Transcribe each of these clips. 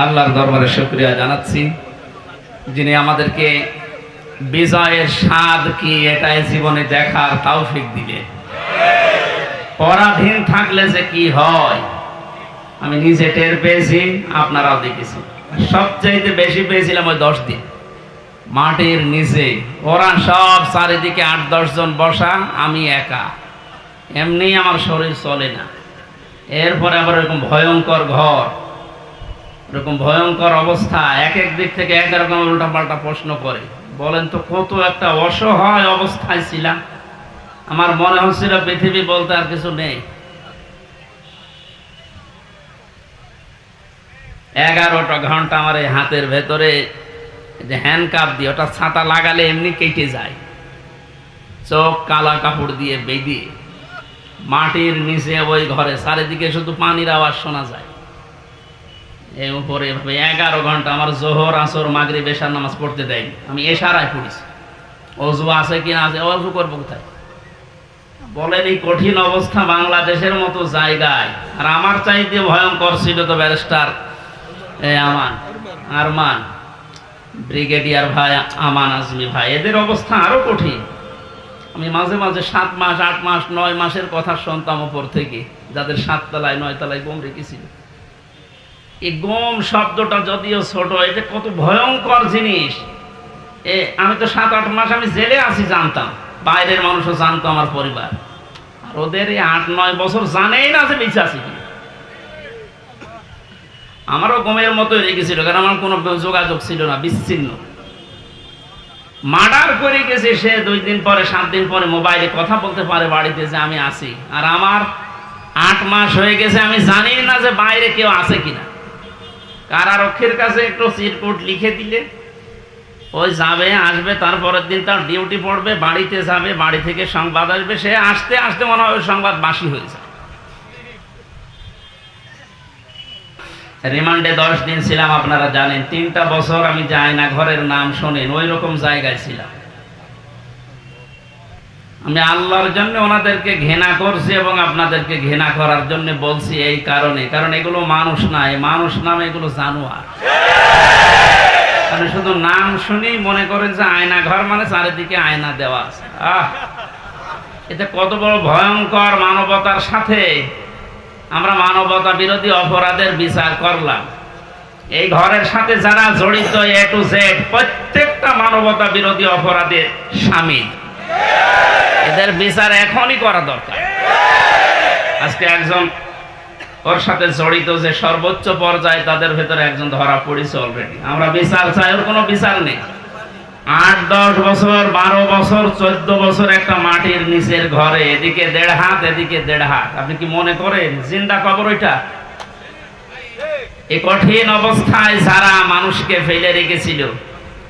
আল্লাহর দরবারে শুকরিয়া জানাচ্ছি, যিনি আমাদেরকে বিজয়ের স্বাদ কি এটাই জীবনে দেখার তৌফিক দিলেন। পরাধীন থাকলে যে কি হয় আমি নিজে টের পেয়েছি, আপনারাও দেখেছি। সবচাইতে বেশি পেয়েছিলাম ওই 10 দিন মাটির নিচে। ওরা সব চারিদিকে 8-10 জন বসা, আমি একা। এমনি আমার শরীর চলে না। এরপরে আবার এরকম ভয়ঙ্কর ঘর, এরকম ভয়ঙ্কর অবস্থা, এক এক দিক থেকে এক রকম উল্টাপাল্টা প্রশ্ন করে। বলেন তো কত একটা অসহায় অবস্থায় ছিলাম। আমার মনে হচ্ছিল পৃথিবী বলতে আর কিছু নেই। 11টা ঘন্টা আমার এই হাতের ভেতরে যে হ্যান্ডকাপ দিয়ে, ওটা ছাতা লাগালে এমনি কেটে যায়। চোখ কালা কাপড় দিয়ে বেঁধে মাটির নিচে ওই ঘরে, চারিদিকে শুধু পানির আওয়াজ শোনা যায়। এই উপরে 11 ঘন্টা আমার জোহর, আসর, মাগরিব, এশার নামাজ পড়তে দেয়নি। আমি এশারায় পড়েছি। অজু আছে কিনা আছে, অজু করবো কোথায়? বলেন এই কঠিন অবস্থা বাংলাদেশের মতো জায়গায়। আর আমার চাইতে ভয়ঙ্কর ছিল তো ব্যারিস্টার আরমান, ব্রিগেডিয়ার ভাই আমান আজমি ভাই, এদের অবস্থা আরো কঠিন। আমি মাঝে মাঝে 7 মাস, 8 মাস, 9 মাসের কথা শুনতাম উপর থেকে, যাদের 7 তলায় 9 তলায় বোম রেখেছিল। এই গম শব্দটা যদিও ছোট, এটা কত ভয়ঙ্কর জিনিস। আমি তো 7-8 মাস আমি জেলে আছি জানতাম, বাইরের মানুষও জানতো, আমার পরিবার। আর ওদের এই 8-9 বছর জানেই না যে বেঁচে আছি কি। আমারও গমের মতোই রেখেছিল, কারণ আমার কোনো যোগাযোগ ছিল না, বিচ্ছিন্ন। মার্ডার করে গেছে সে 2 দিন পরে, 7 দিন পরে মোবাইলে কথা বলতে পারে বাড়িতে যে আমি আছি। আর আমার 8 মাস হয়ে গেছে, আমি জানি না যে বাইরে কেউ আছে কিনা। কারারক্ষীর কাছে একটু চিরকুট লিখে দিলে ওই যাবে, আসবে, তারপরের দিন তার ডিউটি পড়বে, বাড়িতে যাবে, বাড়ি থেকে সংবাদ আসবে, সে আসতে আসতে মনে হয় সংবাদ বাসি হয়ে যায়। রিমান্ডে 10 দিন ছিলাম, আপনারা জানেন। 3টা বছর আমি যাই না ঘরের নাম শোনেন, ওই রকম জায়গায় ছিলাম। আমি আল্লাহর জন্য ওনাদেরকে ঘৃণা করছি এবং আপনাদেরকে ঘৃণা করার জন্য বলছি এই কারণে, কারণ এগুলো মানুষ না, মানুষ নামে এগুলো জানোয়ার। মানে শুধু নাম শুনি মনে করেন যে আয়না ঘর মানে চারিদিকে আয়না দেওয়া আছে। এতে কত বড় ভয়ঙ্কর মানবতার সাথে আমরা মানবতা বিরোধী অপরাধের বিচার করলাম। এই ঘরের সাথে যারা জড়িত A to Z প্রত্যেকটা মানবতা বিরোধী অপরাধে শামিল। এদের বিচার এখনই করা দরকার। আজকে একজন ওর সাথে জড়িত যে সর্বোচ্চ পর্যায়ে, তাদের ভেতরে একজন ধরা পড়েছে অলরেডি। আমরা বিচার চাই, ওর কোনো বিচার নেই। 8-10 বছর, 12 বছর, 14 বছর একটা মাটির নিচের ঘরে, এদিকে 1.5 হাত, এদিকে 1.5 হাত। আপনি কি মনে করেন জিন্দা কবর ওইটা? এই কঠিন অবস্থায় যারা মানুষকে ফেলে রেখেছিল,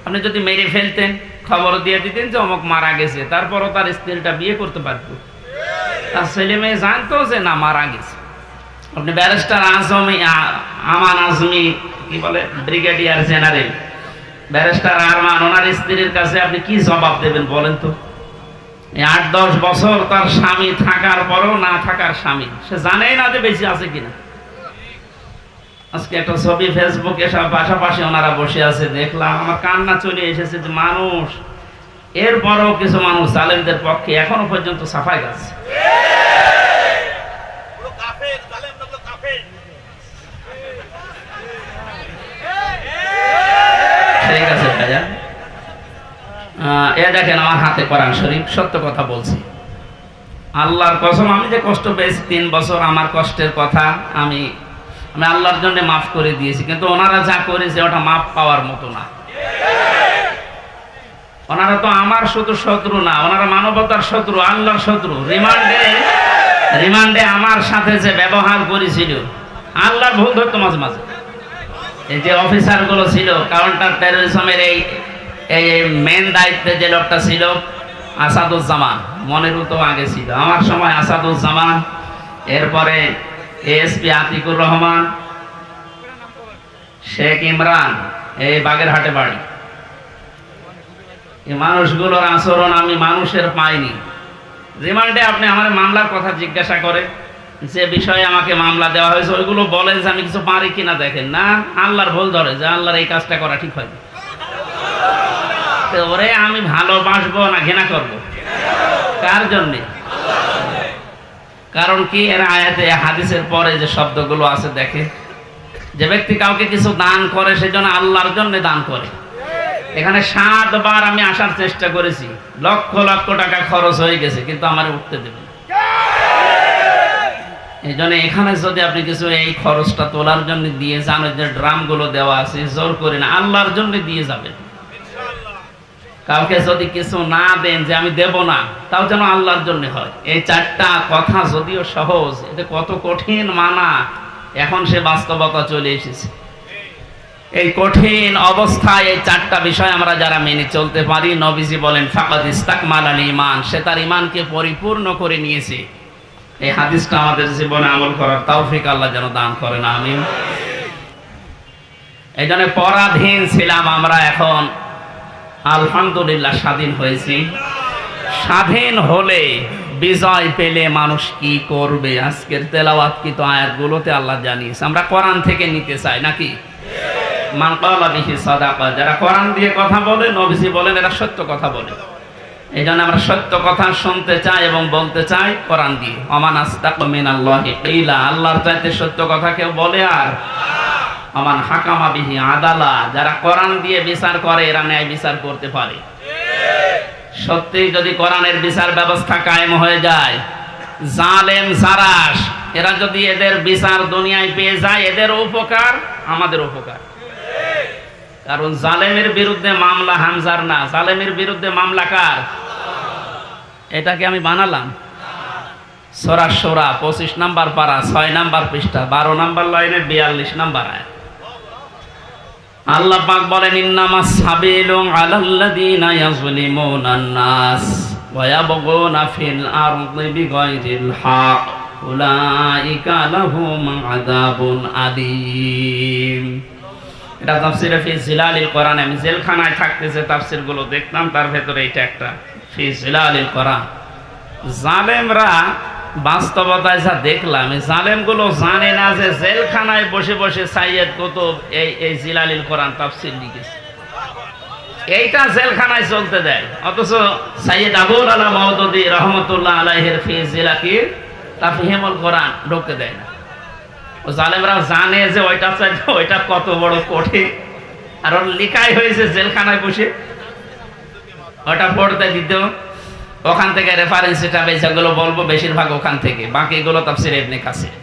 আপনি যদি মেরে ফেলতেন, খবর দিয়ে দিতেন যে অমুক মারা গেছে, তারপরও তার স্ত্রীটা বিয়ে করতে পারতো, তার ছেলে মেয়ে জানতো যে না মারা গেছে। আপনি ব্যারিস্টার আমান আজমি, কি বলে, ব্রিগেডিয়ার জেনারেল ব্যারিস্টার আরমান, ওনার স্ত্রীর কাছে আপনি কি জবাব দেবেন বলেন তো? 8-10 বছর তার স্বামী থাকার পরও না থাকার স্বামী, সে জানেই না যে বেঁচে আছে কিনা। আজকে একটা ছবি ফেসবুকে সব পাশাপাশি ওনারা বসে আছে, দেখলাম, আমার কান্না চলে এসেছে যে মানুষ, এরপরও কিছু মানুষ জালেমদের পক্ষে এখনো পর্যন্ত সাফাই গাচ্ছে। ঠিক আছে ভাইয়া, দেখেন আমার হাতে কোরআন শরীফ, সত্য কথা বলছি, আল্লাহর কসম। আমি যে কষ্ট পেয়েছি 3 বছর, আমার কষ্টের কথা আমি আল্লাহর জন্য মাফ করে দিয়েছি। কিন্তু ওনারা যা করেছে ওটা মাফ পাওয়ার মতো না। ওনারা তো আমার শুধু শত্রু না, ওনারা মানবতার শত্রু, আল্লাহর শত্রু। রিমান্ডে আমার সাথে যে ব্যবহার করেছিল, আল্লাহর ভুল ধরতো মাঝে মাঝে। এই যে অফিসার গুলো ছিল কাউন্টার টেরোরিজমের, এই মেন দায়িত্বে যে লোকটা ছিল আসাদুজ্জামান, মনেরও তো আগে ছিল আমার সময় আসাদুজ্জামান, এরপরে এসপি আতিকুর রহমান, শেখ ইমরান, এই বাগেরহাটে বাড়ি। এই মানুষগুলোর আচরণ আমি মানুষের পাইনি। রিমান্ডে আপনি আমার মামলার কথা জিজ্ঞাসা করে, যে বিষয়ে আমাকে মামলা দেওয়া হয়েছে ওইগুলো বলেন যে আমি কিছু পারি কিনা দেখেন, না আল্লাহর ভুল ধরে যে আল্লাহর এই কাজটা করা ঠিক হয়নি। তো ওরে আমি ভালোবাসবো না ঘৃণা করব? কার জন্যে? কারণ কি, এর আয়াতে হাদিসের পরে যে শব্দগুলো আছে দেখে, যে ব্যক্তি কাউকে কিছু দান করে সেজন্য আল্লাহর জন্য দান করে। এখানে 7 বার আমি আসার চেষ্টা করেছি, লক্ষ লক্ষ টাকা খরচ হয়ে গেছে, কিন্তু আমার উঠতে দেবেন। এই জন্য এখানে যদি আপনি কিছু এই খরচটা তোলার জন্য দিয়ে যান, যে ড্রামগুলো দেওয়া আছে জোর করে না, আল্লাহর জন্য দিয়ে যাবেন। কাউকে যদি কিছু না দেন যে আমি দেব না, তাও যেন আল্লাহর জন্য হয়। এই 4টা কথা যদিও সহজ, এটা কত কঠিন মানা, এখন সে বাস্তবতা চলে এসেছে। এই কঠিন অবস্থায় এই 4টা বিষয় আমরা যারা মেনে চলতে পারি, নবীজি বলেন ফাকাদ ইস্তাকমালাল ঈমান, সে তার ঈমানকে পরিপূর্ণ করে নিয়েছে। এই হাদিসটা আমাদের জীবনে আমল করার তৌফিক আল্লাহ যেন দান করেন, আমিন। এই জন্য পরাধীন ছিলাম আমরা, এখন আলহামদুলিল্লাহ স্বাধীন হয়েছি। স্বাধীন হলে, বিজয় পেলে মানুষ কি করবে, আজকের তেলাওয়াতকৃত আয়াতগুলোতে আল্লাহ জানিয়েছে। আমরা কোরআন থেকে নিতে চাই নাকি? মান ক্বালা বিহি সাদাকা, যারা কোরআন দিয়ে কথা বলে, নবীজি বলেন এরা সত্য কথা বলে। এই জন্য আমরা সত্য কথা শুনতে চাই এবং বলতে চাই কোরআন দিয়ে। ওমান আসতাকু মিনাল্লাহি কিলা, আল্লাহর চাইতে সত্য কথা কেউ বলে? আর ওমান হাকামা বিহি আদালা, যারা কোরআন দিয়ে বিচার করে এরা ন্যায় বিচার করতে পারে। সত্যি যদি কোরআনের বিচার ব্যবস্থা কায়েম হয়ে যায়, জালেম জারাস এরা যদি এদের বিচার দুনিয়ায় পেয়ে যায়, এদের উপকার আমাদের উপকার। কারণ জালেমের বিরুদ্ধে মামলা হামজার না, জালেমের বিরুদ্ধে মামলা কার? এটাকে আমি বানালাম। সূরা শূরা 25 নম্বর পারা 6 নম্বর পৃষ্ঠা 12 নম্বর লাইনে 42 নম্বর আয়াত। আল্লাহ পাক বলেন ইন্নামাস সাবিলু আলাল্লাযিনা ইয়াজলিমুনান নাস ওয়া ইয়াবগুনা ফিল আরদি বিগাইরিল হক উলাইকা লাহুম আযাবুন আলীম। এটা তাফসীরে ফি জিলালিল কোরআন। আমি জেলখানায় থাকতে যে তাফসীরগুলো দেখতাম তার ভেতরে এটা একটা, ফি জিলালিল কোরআন। জালেমরা বাস্তবতায় যা দেখলাম, এই জালেমগুলো জানে না যে জেলখানায় বসে বসে সাইয়্যেদ কুতুব এই জিলালিল কোরআন তাফসীর লিখেছে। এইটা জেলখানায় চলতে দেয়, অথচ সাইয়্যেদ আবুল আলা মাওদুদী রহমাতুল্লাহ আলাইহির ফি জিলাকির তাফহিমুল কোরআন ঢুকতে দেয় না। ও জালেমরা জানে যে ওইটা চাইতে ওইটা কত বড় কঠিন, আর ওর লিখাই হয়েছে জেলখানায় বসে, ওটা পড়তে দিত। ওখান থেকে রেফারেন্স এটা যেগুলো বলবো বেশিরভাগ ওখান থেকে, বাকিগুলো তাফসীর ইবনে কাসির।